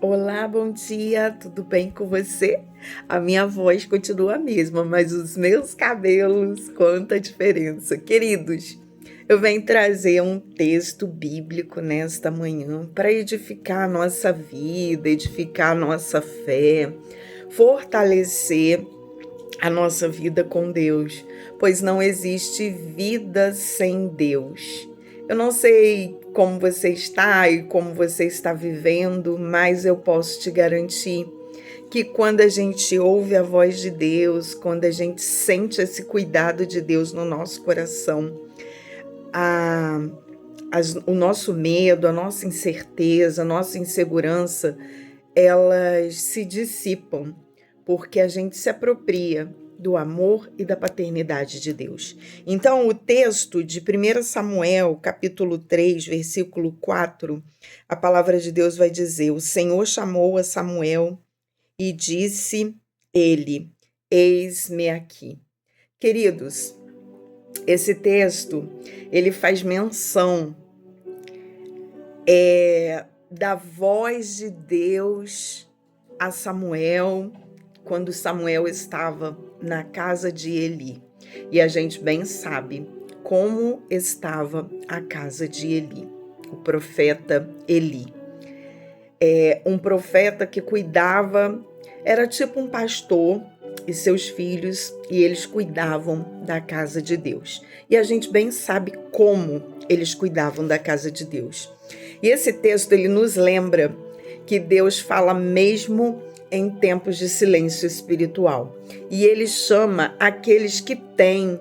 Olá, bom dia, tudo bem com você? A minha voz continua a mesma, mas os meus cabelos, quanta diferença. Queridos, eu venho trazer um texto bíblico nesta manhã para edificar a nossa vida, edificar a nossa fé, fortalecer a nossa vida com Deus, pois não existe vida sem Deus. Eu não sei como você está e como você está vivendo, mas eu posso te garantir que quando a gente ouve a voz de Deus, quando a gente sente esse cuidado de Deus no nosso coração, a, o nosso medo, a nossa incerteza, a nossa insegurança, elas se dissipam, porque a gente se apropria do amor e da paternidade de Deus. Então, o texto de 1 Samuel, capítulo 3, versículo 4, a palavra de Deus vai dizer: o Senhor chamou a Samuel e disse ele: eis-me aqui. Queridos, esse texto, ele faz menção da voz de Deus a Samuel, quando Samuel estava na casa de Eli. E a gente bem sabe como estava a casa de Eli, o profeta Eli. Um profeta que cuidava, era tipo um pastor e seus filhos, e eles cuidavam da casa de Deus. E a gente bem sabe como eles cuidavam da casa de Deus. E esse texto, ele nos lembra que Deus fala mesmo em tempos de silêncio espiritual. E ele chama aqueles que têm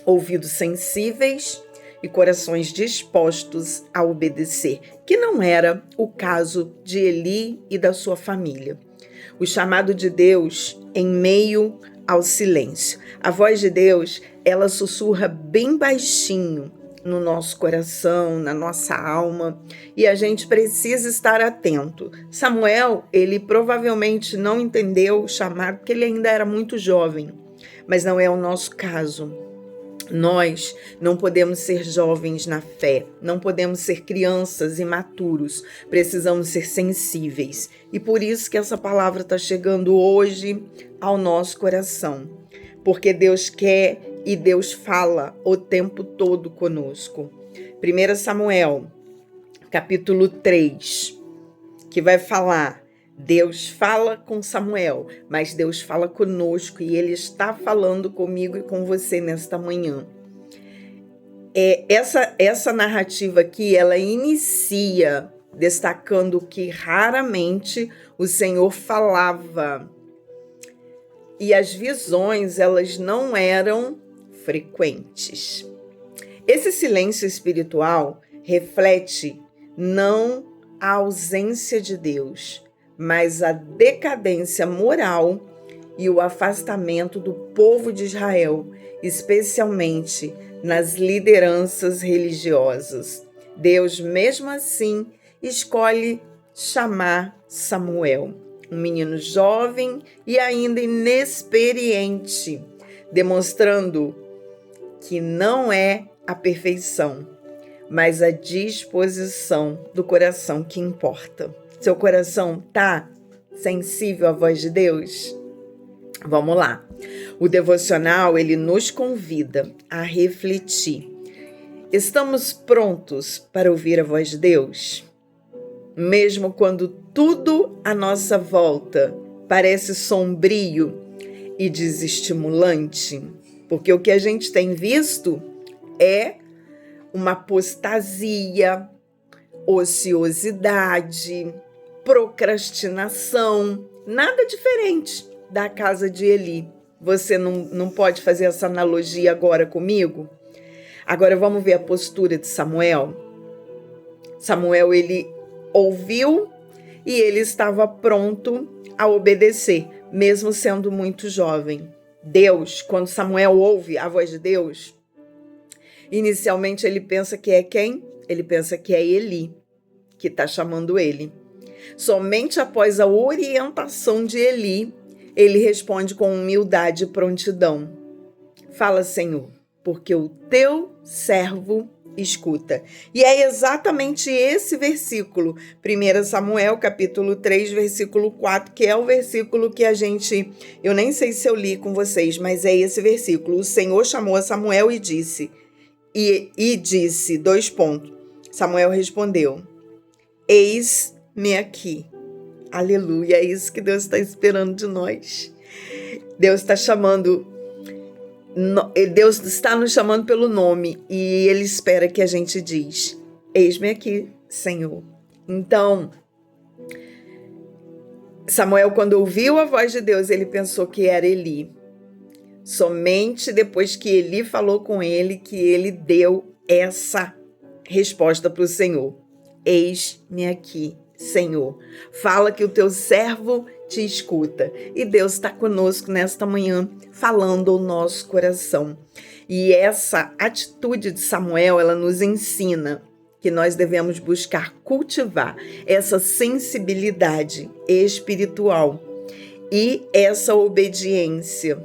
ouvidos sensíveis e corações dispostos a obedecer, que não era o caso de Eli e da sua família. O chamado de Deus em meio ao silêncio. A voz de Deus, ela sussurra bem baixinho no nosso coração, na nossa alma, e a gente precisa estar atento. Samuel, ele provavelmente não entendeu o chamado porque ele ainda era muito jovem, mas não é o nosso caso. Nós não podemos ser jovens na fé, não podemos ser crianças imaturos, precisamos ser sensíveis. E por isso que essa palavra está chegando hoje ao nosso coração, porque Deus quer e Deus fala o tempo todo conosco. 1 Samuel, capítulo 3, que vai falar: Deus fala com Samuel, mas Deus fala conosco e Ele está falando comigo e com você nesta manhã. Essa narrativa aqui, ela inicia destacando que raramente o Senhor falava e as visões, elas não eram frequentes. Esse silêncio espiritual reflete não a ausência de Deus, mas a decadência moral e o afastamento do povo de Israel, especialmente nas lideranças religiosas. Deus, mesmo assim, escolhe chamar Samuel, um menino jovem e ainda inexperiente, demonstrando que não é a perfeição, mas a disposição do coração que importa. Seu coração está sensível à voz de Deus? Vamos lá. O devocional, ele nos convida a refletir. Estamos prontos para ouvir a voz de Deus? Mesmo quando tudo à nossa volta parece sombrio e desestimulante? Porque o que a gente tem visto é uma apostasia, ociosidade, procrastinação, nada diferente da casa de Eli. Você não pode fazer essa analogia agora comigo? Agora vamos ver a postura de Samuel. Samuel, ele ouviu e ele estava pronto a obedecer, mesmo sendo muito jovem. Deus, quando Samuel ouve a voz de Deus, inicialmente ele pensa que é quem? Ele pensa que é Eli, que está chamando ele. Somente após a orientação de Eli, ele responde com humildade e prontidão: fala, Senhor, porque o teu servo escuta. E é exatamente esse versículo, 1 Samuel, capítulo 3, versículo 4, que é o versículo que eu nem sei se eu li com vocês, mas é esse versículo. O Senhor chamou a Samuel e disse, dois pontos. Samuel respondeu, eis-me aqui. Aleluia, é isso que Deus está esperando de nós. Deus está nos chamando pelo nome e Ele espera que a gente diz, eis-me aqui, Senhor. Então, Samuel, quando ouviu a voz de Deus, ele pensou que era Eli. Somente depois que Eli falou com ele, que ele deu essa resposta para o Senhor. Eis-me aqui, Senhor. Fala que o teu servo te escuta. E Deus está conosco nesta manhã, falando ao nosso coração. E essa atitude de Samuel, ela nos ensina que nós devemos buscar cultivar essa sensibilidade espiritual e essa obediência,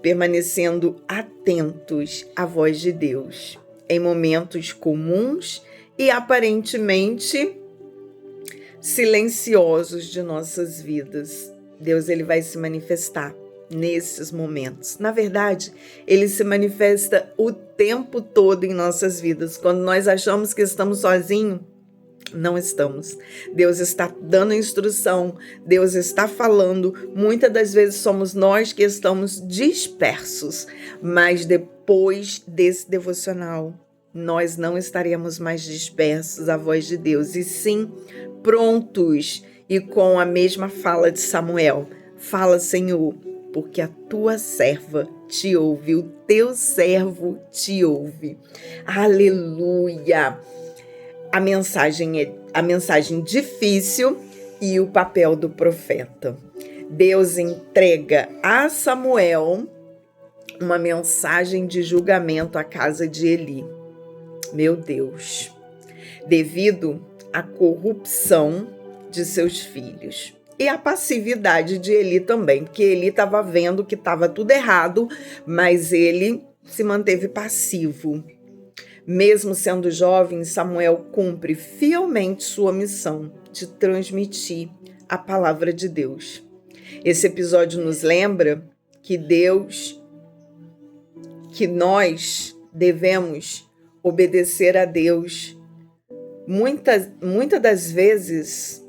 permanecendo atentos à voz de Deus em momentos comuns e aparentemente silenciosos de nossas vidas. Deus, ele vai se manifestar nesses momentos. Na verdade, ele se manifesta o tempo todo em nossas vidas. Quando nós achamos que estamos sozinhos, não estamos. Deus está dando instrução, Deus está falando. Muitas das vezes somos nós que estamos dispersos, mas depois desse devocional, nós não estaremos mais dispersos à voz de Deus, e sim prontos e com a mesma fala de Samuel. Fala, Senhor, porque a tua serva te ouve, o teu servo te ouve. Aleluia! A mensagem é a mensagem difícil e o papel do profeta. Deus entrega a Samuel uma mensagem de julgamento à casa de Eli. Meu Deus! Devido à corrupção de seus filhos. E a passividade de Eli também, porque Eli estava vendo que estava tudo errado, mas ele se manteve passivo. Mesmo sendo jovem, Samuel cumpre fielmente sua missão de transmitir a palavra de Deus. Esse episódio nos lembra que nós devemos obedecer a Deus. Muitas das vezes,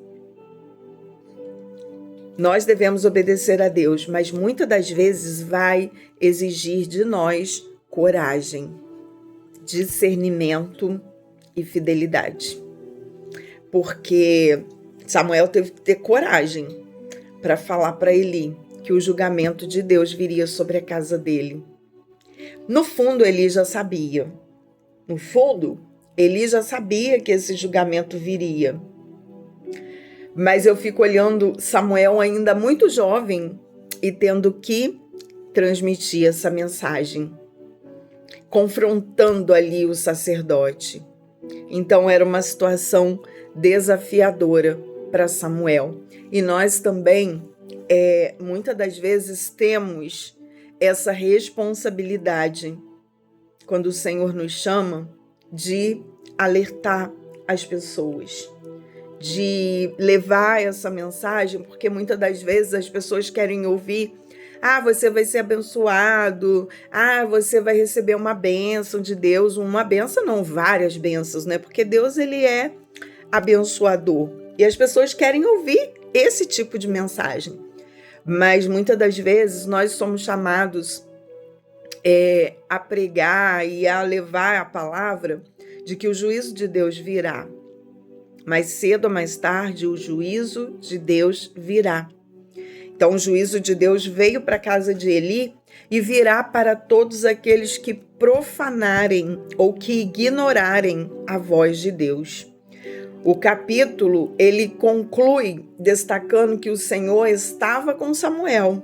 nós devemos obedecer a Deus, mas muitas das vezes vai exigir de nós coragem, discernimento e fidelidade. Porque Samuel teve que ter coragem para falar para Eli que o julgamento de Deus viria sobre a casa dele. No fundo, Eli já sabia. Eli já sabia que esse julgamento viria. Mas eu fico olhando Samuel ainda muito jovem e tendo que transmitir essa mensagem, confrontando ali o sacerdote. Então era uma situação desafiadora para Samuel. E nós também, muitas das vezes, temos essa responsabilidade, quando o Senhor nos chama, de alertar as pessoas, de levar essa mensagem, porque muitas das vezes as pessoas querem ouvir: você vai ser abençoado, você vai receber uma bênção de Deus, uma bênção não, várias bênçãos, né? Porque Deus, ele é abençoador, e as pessoas querem ouvir esse tipo de mensagem. Mas muitas das vezes nós somos chamados a pregar e a levar a palavra de que o juízo de Deus virá. Mais cedo ou mais tarde, o juízo de Deus virá. Então, o juízo de Deus veio para a casa de Eli e virá para todos aqueles que profanarem ou que ignorarem a voz de Deus. O capítulo, ele conclui destacando que o Senhor estava com Samuel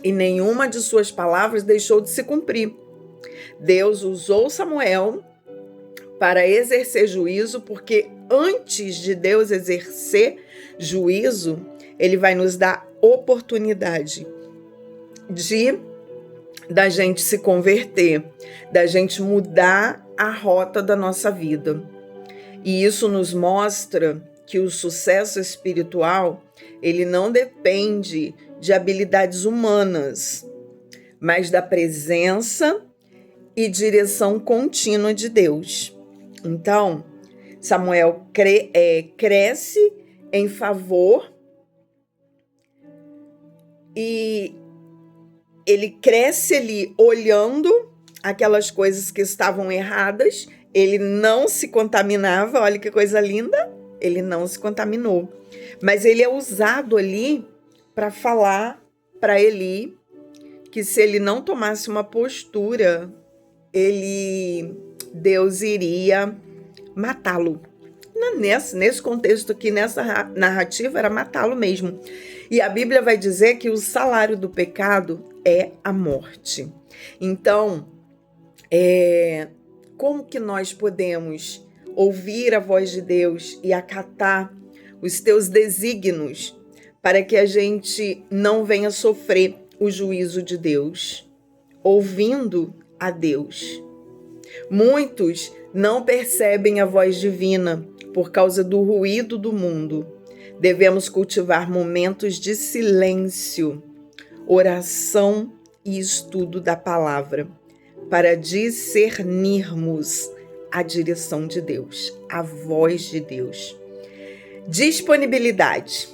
e nenhuma de suas palavras deixou de se cumprir. Deus usou Samuel para exercer juízo, porque antes de Deus exercer juízo, ele vai nos dar oportunidade da gente se converter, da gente mudar a rota da nossa vida. E isso nos mostra que o sucesso espiritual, ele não depende de habilidades humanas, mas da presença e direção contínua de Deus. Então, Samuel cresce em favor e ele cresce ali olhando aquelas coisas que estavam erradas. Ele não se contaminava, olha que coisa linda, ele não se contaminou. Mas ele é usado ali para falar para Eli que se ele não tomasse uma postura, Deus iria matá-lo. Nesse contexto aqui, nessa narrativa, era matá-lo mesmo. E a Bíblia vai dizer que o salário do pecado é a morte. Então, como que nós podemos ouvir a voz de Deus e acatar os teus desígnios para que a gente não venha sofrer o juízo de Deus? Ouvindo a Deus. Muitos não percebem a voz divina por causa do ruído do mundo. Devemos cultivar momentos de silêncio, oração e estudo da palavra para discernirmos a direção de Deus, a voz de Deus. Disponibilidade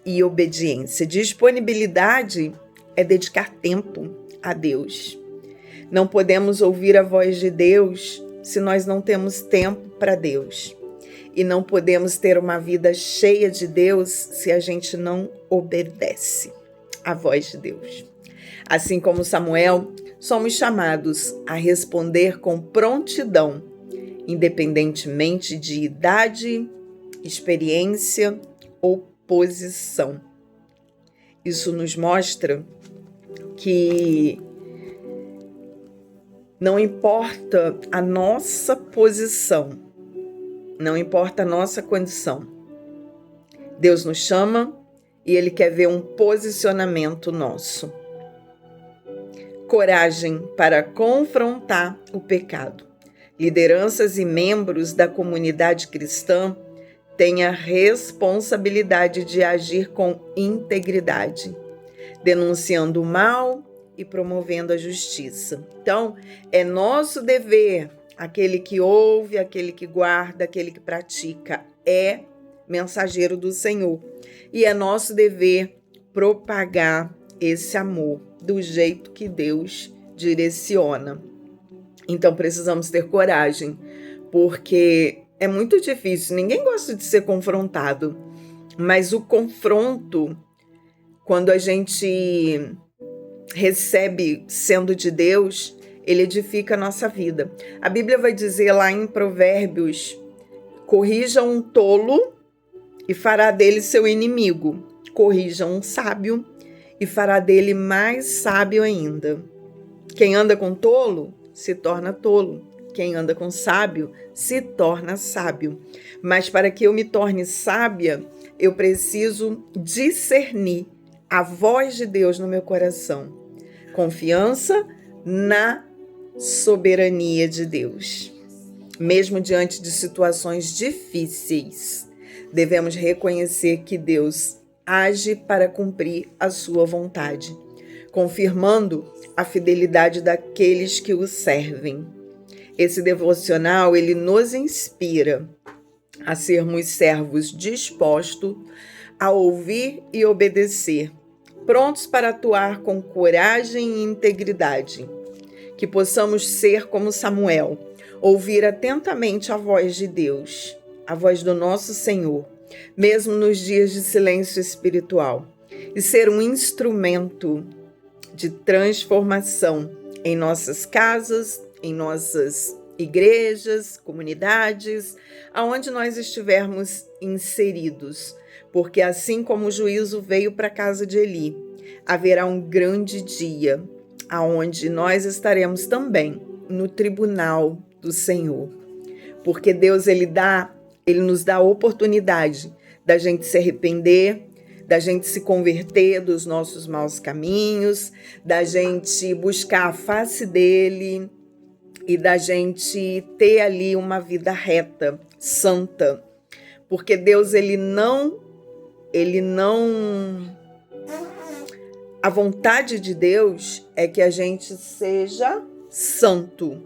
e obediência. Disponibilidade é dedicar tempo a Deus. Não podemos ouvir a voz de Deus se nós não temos tempo para Deus. E não podemos ter uma vida cheia de Deus se a gente não obedece à voz de Deus. Assim como Samuel, somos chamados a responder com prontidão, independentemente de idade, experiência ou posição. Isso nos mostra que não importa a nossa posição, não importa a nossa condição. Deus nos chama e Ele quer ver um posicionamento nosso. Coragem para confrontar o pecado. Lideranças e membros da comunidade cristã têm a responsabilidade de agir com integridade, denunciando o mal e promovendo a justiça. Então, é nosso dever, aquele que ouve, aquele que guarda, aquele que pratica, é mensageiro do Senhor. E é nosso dever propagar esse amor do jeito que Deus direciona. Então, precisamos ter coragem, porque é muito difícil, ninguém gosta de ser confrontado, mas o confronto, quando a gente recebe sendo de Deus, ele edifica a nossa vida. A Bíblia vai dizer lá em Provérbios: corrija um tolo e fará dele seu inimigo. Corrija um sábio e fará dele mais sábio ainda. Quem anda com tolo se torna tolo. Quem anda com sábio se torna sábio. Mas para que eu me torne sábia, eu preciso discernir a voz de Deus no meu coração. Confiança na soberania de Deus. Mesmo diante de situações difíceis, devemos reconhecer que Deus age para cumprir a sua vontade, confirmando a fidelidade daqueles que o servem. Esse devocional, ele nos inspira a sermos servos dispostos a ouvir e obedecer, prontos para atuar com coragem e integridade. Que possamos ser como Samuel, ouvir atentamente a voz de Deus, a voz do nosso Senhor, mesmo nos dias de silêncio espiritual, e ser um instrumento de transformação em nossas casas, em nossas igrejas, comunidades, aonde nós estivermos inseridos, porque assim como o juízo veio para a casa de Eli, haverá um grande dia, aonde nós estaremos também no tribunal do Senhor, porque Deus ele nos dá a oportunidade da gente se arrepender, da gente se converter dos nossos maus caminhos, da gente buscar a face dele e da gente ter ali uma vida reta, santa, porque Deus a vontade de Deus é que a gente seja santo.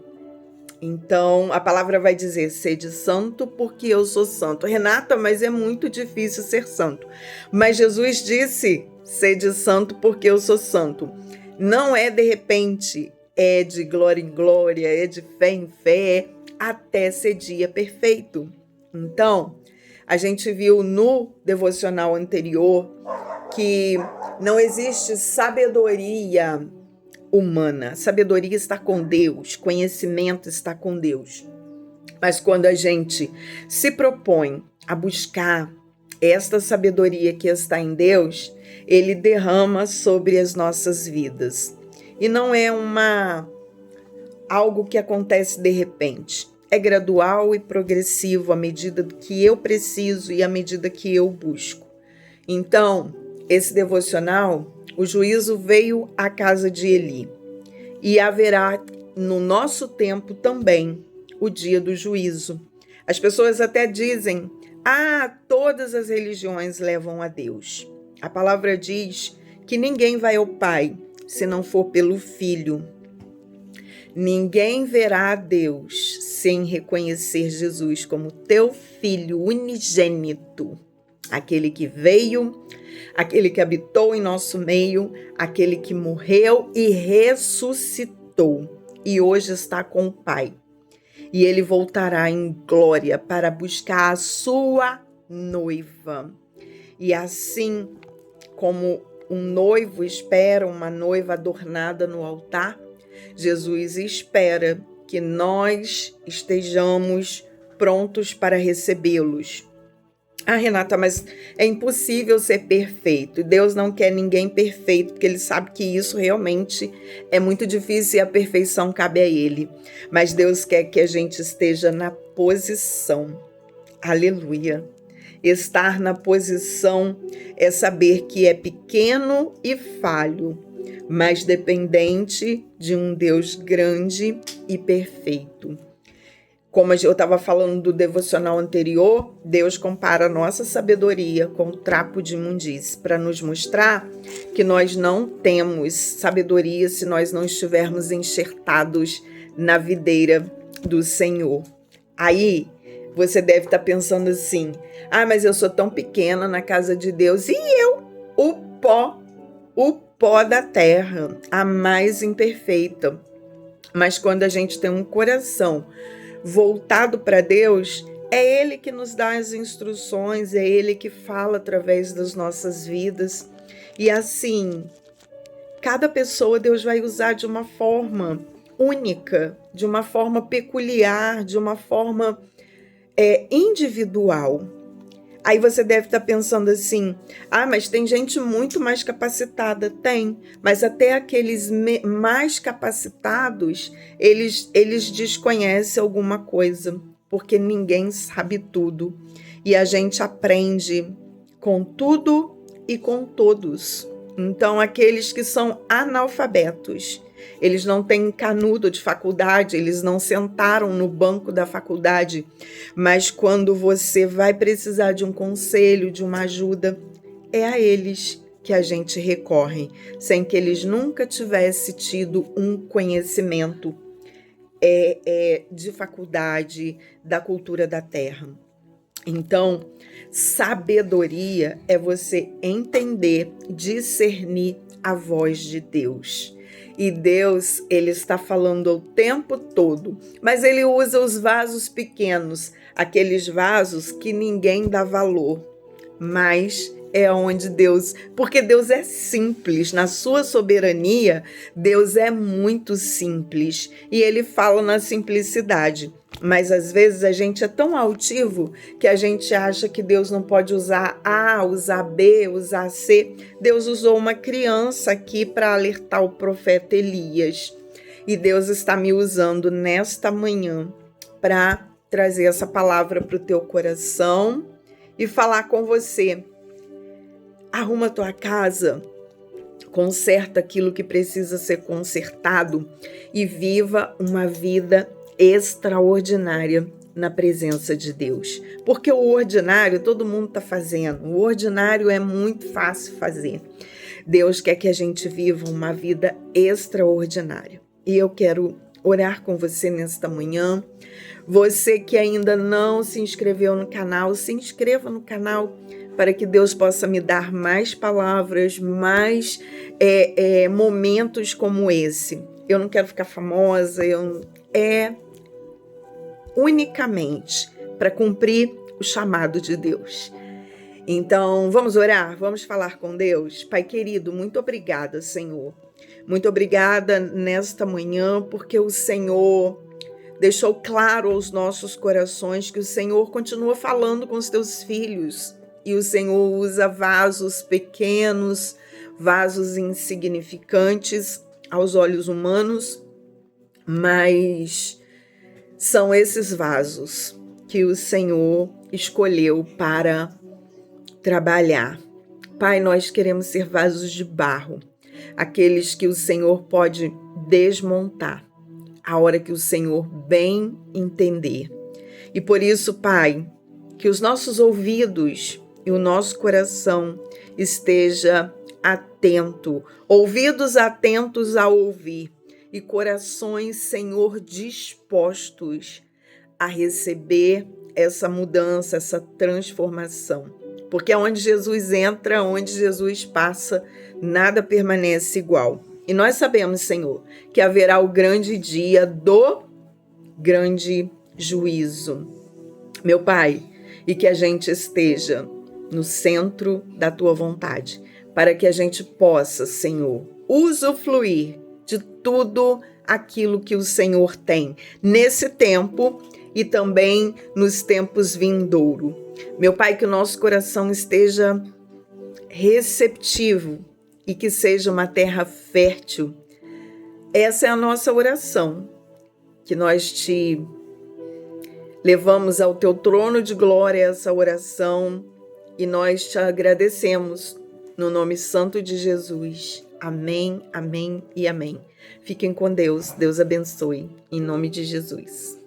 Então, a palavra vai dizer, sede santo porque eu sou santo. Renata, mas é muito difícil ser santo. Mas Jesus disse, sede santo porque eu sou santo. Não é de repente, é de glória em glória, é de fé em fé, até ser dia perfeito. Então, a gente viu no devocional anterior que não existe sabedoria humana. Sabedoria está com Deus, conhecimento está com Deus. Mas quando a gente se propõe a buscar esta sabedoria que está em Deus, Ele derrama sobre as nossas vidas. E não é algo que acontece de repente. É gradual e progressivo à medida que eu preciso e à medida que eu busco. Então, esse devocional, o juízo veio à casa de Eli. E haverá no nosso tempo também o dia do juízo. As pessoas até dizem, todas as religiões levam a Deus. A palavra diz que ninguém vai ao Pai se não for pelo Filho. Ninguém verá a Deus sem reconhecer Jesus como teu Filho unigênito, aquele que veio, aquele que habitou em nosso meio, aquele que morreu e ressuscitou e hoje está com o Pai. E ele voltará em glória para buscar a sua noiva. E assim como um noivo espera uma noiva adornada no altar, Jesus espera que nós estejamos prontos para recebê-los. Renata, mas é impossível ser perfeito. Deus não quer ninguém perfeito, porque Ele sabe que isso realmente é muito difícil e a perfeição cabe a Ele. Mas Deus quer que a gente esteja na posição. Aleluia. Estar na posição é saber que é pequeno e falho, mas dependente de um Deus grande e perfeito. Como eu estava falando do devocional anterior, Deus compara a nossa sabedoria com o trapo de imundície, para nos mostrar que nós não temos sabedoria se nós não estivermos enxertados na videira do Senhor. Aí você deve estar pensando assim, mas eu sou tão pequena na casa de Deus, e eu, o pó da terra, a mais imperfeita. Mas quando a gente tem um coração voltado para Deus, é Ele que nos dá as instruções, é Ele que fala através das nossas vidas. E assim, cada pessoa Deus vai usar de uma forma única, de uma forma peculiar, de uma forma individual. Aí você deve estar pensando assim, mas tem gente muito mais capacitada. Tem, mas até aqueles mais capacitados, eles desconhecem alguma coisa, porque ninguém sabe tudo. E a gente aprende com tudo e com todos. Então, aqueles que são analfabetos, eles não têm canudo de faculdade, eles não sentaram no banco da faculdade, mas quando você vai precisar de um conselho, de uma ajuda, é a eles que a gente recorre, sem que eles nunca tivessem tido um conhecimento de faculdade, da cultura da terra. Então, sabedoria é você entender, discernir a voz de Deus. E Deus, Ele está falando o tempo todo, mas Ele usa os vasos pequenos, aqueles vasos que ninguém dá valor, mas é onde Deus, porque Deus é simples, na sua soberania, Deus é muito simples, e Ele fala na simplicidade. Mas às vezes a gente é tão altivo que a gente acha que Deus não pode usar A, usar B, usar C. Deus usou uma criança aqui para alertar o profeta Elias. E Deus está me usando nesta manhã para trazer essa palavra para o teu coração e falar com você. Arruma tua casa, conserta aquilo que precisa ser consertado e viva uma vida extraordinária na presença de Deus. Porque o ordinário todo mundo está fazendo, o ordinário é muito fácil fazer. Deus quer que a gente viva uma vida extraordinária. E eu quero orar com você nesta manhã. Você que ainda não se inscreveu no canal, se inscreva no canal para que Deus possa me dar mais palavras, mais momentos como esse. Eu não quero ficar famosa, unicamente para cumprir o chamado de Deus. Então, vamos orar? Vamos falar com Deus? Pai querido, muito obrigada, Senhor. Muito obrigada nesta manhã, porque o Senhor deixou claro aos nossos corações que o Senhor continua falando com os teus filhos. E o Senhor usa vasos pequenos, vasos insignificantes aos olhos humanos, mas são esses vasos que o Senhor escolheu para trabalhar. Pai, nós queremos ser vasos de barro, aqueles que o Senhor pode desmontar a hora que o Senhor bem entender. E por isso, Pai, que os nossos ouvidos e o nosso coração esteja atento, ouvidos atentos a ouvir e corações, Senhor, dispostos a receber essa mudança, essa transformação. Porque onde Jesus entra, onde Jesus passa, nada permanece igual. E nós sabemos, Senhor, que haverá o grande dia do grande juízo. Meu Pai, e que a gente esteja no centro da Tua vontade, para que a gente possa, Senhor, usufruir de tudo aquilo que o Senhor tem nesse tempo e também nos tempos vindouros. Meu Pai, que o nosso coração esteja receptivo e que seja uma terra fértil. Essa é a nossa oração, que nós te levamos ao teu trono de glória essa oração e nós te agradecemos no nome santo de Jesus. Amém, amém e amém. Fiquem com Deus, Deus abençoe, em nome de Jesus.